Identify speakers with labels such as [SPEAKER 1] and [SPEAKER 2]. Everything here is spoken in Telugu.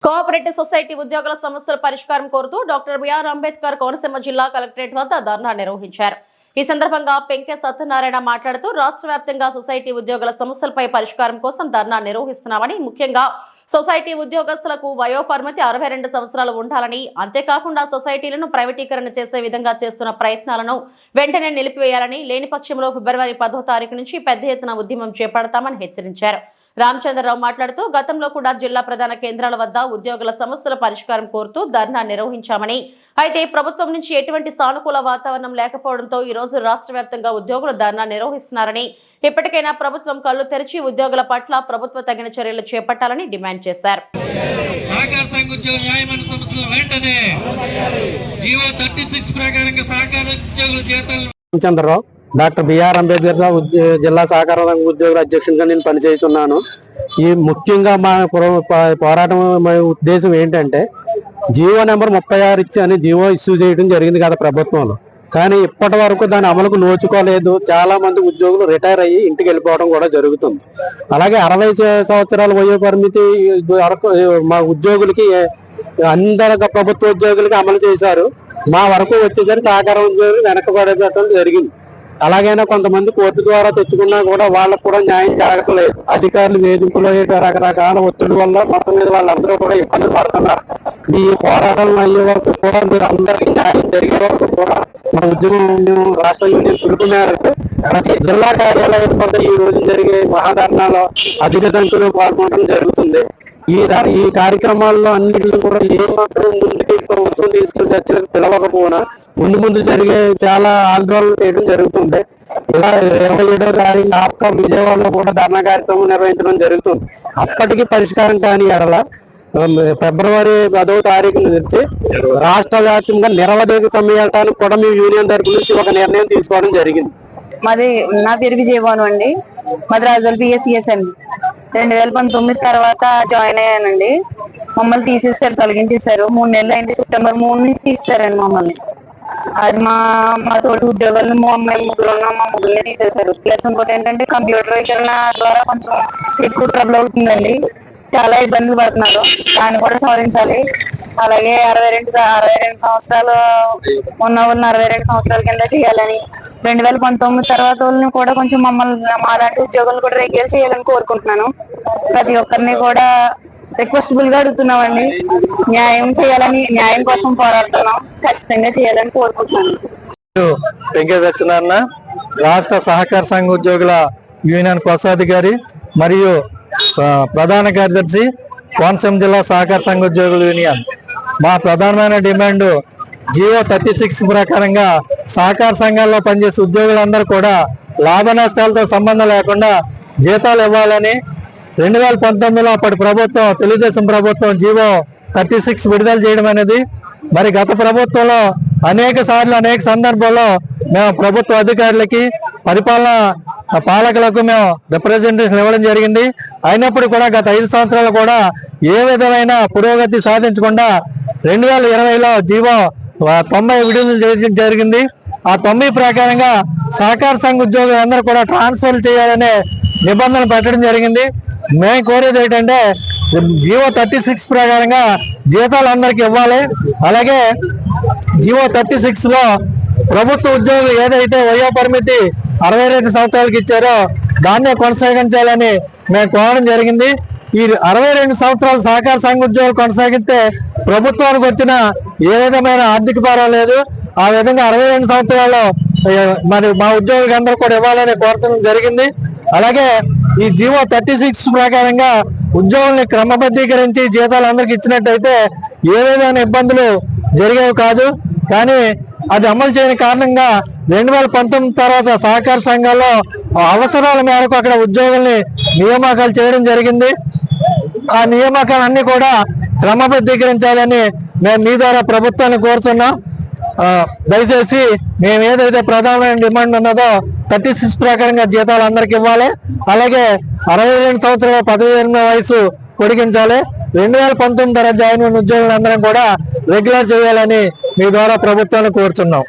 [SPEAKER 1] కోఆపరేటివ్ సొసైటీ ఉద్యోగుల సమస్యల పరిష్కారం కోరుతూ డాక్టర్ బిఆర్ అంబేద్కర్ కోనసీమ జిల్లా కలెక్టరేట్ వద్ద ధర్నా నిర్వహించారు. ఈ సందర్భంగా పెంకె సత్యనారాయణ మాట్లాడుతూ రాష్ట్ర వ్యాప్తంగా సొసైటీ ఉద్యోగుల సమస్యలపై పరిష్కారం కోసం ధర్నా నిర్వహిస్తున్నామని, ముఖ్యంగా సొసైటీ ఉద్యోగస్తులకు వయోపరిమితి 62 సంవత్సరాలు ఉండాలని, అంతేకాకుండా సొసైటీలను ప్రైవేటీకరణ చేసే విధంగా చేస్తున్న ప్రయత్నాలను వెంటనే నిలిపివేయాలని, లేని పక్షంలో ఫిబ్రవరి 10వ తారీఖు నుంచి పెద్ద ఎత్తున ఉద్యమం చేపడతామని హెచ్చరించారు. రామచంద్రరావు మాట్లాడుతూ గతంలో కూడా జిల్లా ప్రధాన కేంద్రాల వద్ద ఉద్యోగుల సమస్యల పరిష్కారం కోరుతూ ధర్నా నిర్వహించామని, అయితే ప్రభుత్వం నుంచి ఎటువంటి సానుకూల వాతావరణం లేకపోవడంతో ఈ రోజు రాష్ట్ర వ్యాప్తంగా ఉద్యోగులు ధర్నా నిర్వహిస్తున్నారని, ఇప్పటికైనా ప్రభుత్వం కళ్లు తెరిచి ఉద్యోగుల పట్ల ప్రభుత్వ తగిన చర్యలు చేపట్టాలని డిమాండ్ చేశారు.
[SPEAKER 2] డాక్టర్ బిఆర్ అంబేద్కర్ జిల్లా సహకార రంగ ఉద్యోగుల అధ్యక్షుడిగా నేను పనిచేస్తున్నాను. ఈ ముఖ్యంగా మా పోరాటం ఉద్దేశం ఏంటంటే, జీవో నెంబర్ 36 ఇచ్చి అని జీవో ఇష్యూ చేయడం జరిగింది కదా ప్రభుత్వంలో. కానీ ఇప్పటి వరకు దాని అమలుకు నోచుకోలేదు. చాలా మంది ఉద్యోగులు రిటైర్ అయ్యి ఇంటికి వెళ్ళిపోవడం కూడా జరుగుతుంది. అలాగే 60 సంవత్సరాల వయో పరిమితి మా ఉద్యోగులకి అందరు ప్రభుత్వ ఉద్యోగులకి అమలు చేశారు. మా వరకు వచ్చేసరికి సహకార ఉద్యోగులు వెనకబడటం జరిగింది. అలాగైనా కొంతమంది కోర్టు ద్వారా తెచ్చుకున్నా కూడా వాళ్ళకు కూడా న్యాయం జరగట్లేదు. అధికారులు వేధింపులు రకరకాల ఒత్తిడి వల్ల మొత్తం మీద వాళ్ళందరూ కూడా ఇబ్బంది పడుతున్నారు. ఈ పోరాటం అయ్యే వరకు కూడా మీరు అందరికీ న్యాయం జరిగే వరకు కూడా మా ఉద్యమం రాష్ట్ర యూనియన్ పిలుపు మేరకు ప్రతి జిల్లా కార్యాలయం వద్ద ఈ రోజు జరిగే మహాధర్నాలో అధిక సంఖ్యలో పాల్గొనడం జరుగుతుంది. ఈ కార్యక్రమాల్లో అన్నింటిలో కూడా ఏ మాత్రం ముందుకి ప్రభుత్వం తీసుకెళ్లి చర్చలకు పిలవకపోయినా ముందు జరిగే చాలా ఆందోళనలు చేయడం జరుగుతుంది. ఇలా 27వ తారీఖు ఆప్కా విజయవాడలో కూడా ధర్నా కార్యక్రమం నిర్వహించడం జరుగుతుంది. అప్పటికి పరిష్కారం కాని ఎడల ఫిబ్రవరి 10వ తారీఖు నుంచి రాష్ట్ర వ్యాప్తంగా నిరవధిక సమ్మెటానికి కూడా మీ యూనియన్ తరపు నుంచి ఒక నిర్ణయం తీసుకోవడం జరిగింది.
[SPEAKER 3] నా పేరు విజయవాను అండి. మాది రాజుల పిఎస్సిఎస్ అండి. 2019 తర్వాత జాయిన్ అయ్యానండి. మమ్మల్ని తీసేసారు, తొలగించేశారు. 3 నెలలు అయింది. సెప్టెంబర్ 3 నుంచి తీసేశారండి మమ్మల్ని. అది మా తోటి ఉద్యోగులను మేము ముగ్గురు ఉన్నాం, మా ముగ్గురిని తీసేశారు. ప్లస్ ఇంకోటి ఏంటంటే కంప్యూటరీకరణ ద్వారా కొంచెం ఎక్కువ ట్రబుల్ అవుతుందండి. చాలా ఇబ్బందులు పడుతున్నారు. దాన్ని కూడా సవరించాలి. అలాగే 62 సంవత్సరాలు ఉన్న వాళ్ళని 62 సంవత్సరాల కింద చేయాలని, 2019 తర్వాత వాళ్ళని కూడా కొంచెం మమ్మల్ని మాలాంటి ఉద్యోగులను కూడా రెగ్యులర్ చేయాలని కోరుకుంటున్నాను. ప్రతి ఒక్కరిని కూడా రిక్వెస్టబుల్ గా అడుగుతున్నామండి. న్యాయం చేయాలని, న్యాయం కోసం పోరాడుతున్నాం. ఖచ్చితంగా చేయాలని కోరుకుంటున్నాను.
[SPEAKER 2] పెంకె సత్యనారాయణ, రాష్ట్ర సహకార సంఘ ఉద్యోగుల యూనియన్ కోశాధికారి మరియు ప్రధాన కార్యదర్శి, కోనసీమ జిల్లా సహకార సంఘ ఉద్యోగుల యూనియన్. మా ప్రధానమైన డిమాండ్ జీవో 36 ప్రకారంగా సహకార సంఘాల్లో పనిచేసే ఉద్యోగులందరూ కూడా లాభ నష్టాలతో సంబంధం లేకుండా జీతాలు ఇవ్వాలని 2019లో అప్పటి ప్రభుత్వం, తెలుగుదేశం ప్రభుత్వం జీవో 36 విడుదల చేయడం అనేది, మరి గత ప్రభుత్వంలో అనేక సందర్భాల్లో మేము ప్రభుత్వ అధికారులకి, పాలకులకు మేము రిప్రజెంటేషన్ ఇవ్వడం జరిగింది. అయినప్పుడు కూడా గత 5 సంవత్సరాలు కూడా ఏ విధమైన పురోగతి సాధించకుండా 2020లో జీవో 90 విడుదల చేయడం జరిగింది. ఆ 90 ప్రకారంగా సహకార సంఘ ఉద్యోగులందరూ కూడా ట్రాన్స్ఫర్ చేయాలనే నిబంధన పెట్టడం జరిగింది. మేము కోరేది ఏంటంటే, జీవో 36 ప్రకారంగా జీతాలు అందరికి ఇవ్వాలి. అలాగే జీవో 36లో ప్రభుత్వ ఉద్యోగులు ఏదైతే వయో పరిమితి 62 సంవత్సరాలకి ఇచ్చారో దాన్నే కొనసాగించాలని మేము కోరడం జరిగింది. ఈ 62 సంవత్సరాలు సహకార సంఘ ఉద్యోగులు కొనసాగిస్తే ప్రభుత్వానికి వచ్చిన ఏ విధమైన ఆర్థిక భారం లేదు. ఆ విధంగా 62 సంవత్సరాల్లో మరి మా ఉద్యోగులకు అందరూ కూడా ఇవ్వాలని కోరడం జరిగింది. అలాగే ఈ జీవో 36 ప్రకారంగా ఉద్యోగుల్ని క్రమబద్ధీకరించి జీతాలు అందరికి ఇచ్చినట్టయితే ఏ విధమైన ఇబ్బందులు జరిగేవి కాదు. కానీ అది అమలు చేయని కారణంగా 2019 తర్వాత సహకార సంఘాల్లో అవసరాల మేరకు అక్కడ ఉద్యోగుల్ని నియామకాలు చేయడం జరిగింది. ఆ నియామకాలన్నీ కూడా క్రమబద్ధీకరించాలని మేము మీ ద్వారా ప్రభుత్వాన్ని కోరుతున్నాం. దయచేసి మేము ఏదైతే ప్రధానమైన డిమాండ్ ఉన్నదో 36 ప్రకారంగా జీతాలు అందరికి ఇవ్వాలి. అలాగే 62 సంవత్సరాల పదవి విరమణ వయసు పొడిగించాలి. 2019 తర్వాత జాయిన్ అయిన ఉద్యోగులందరం కూడా రెగ్యులర్ చేయాలని మీ ద్వారా ప్రభుత్వాన్ని కోరుతున్నాం.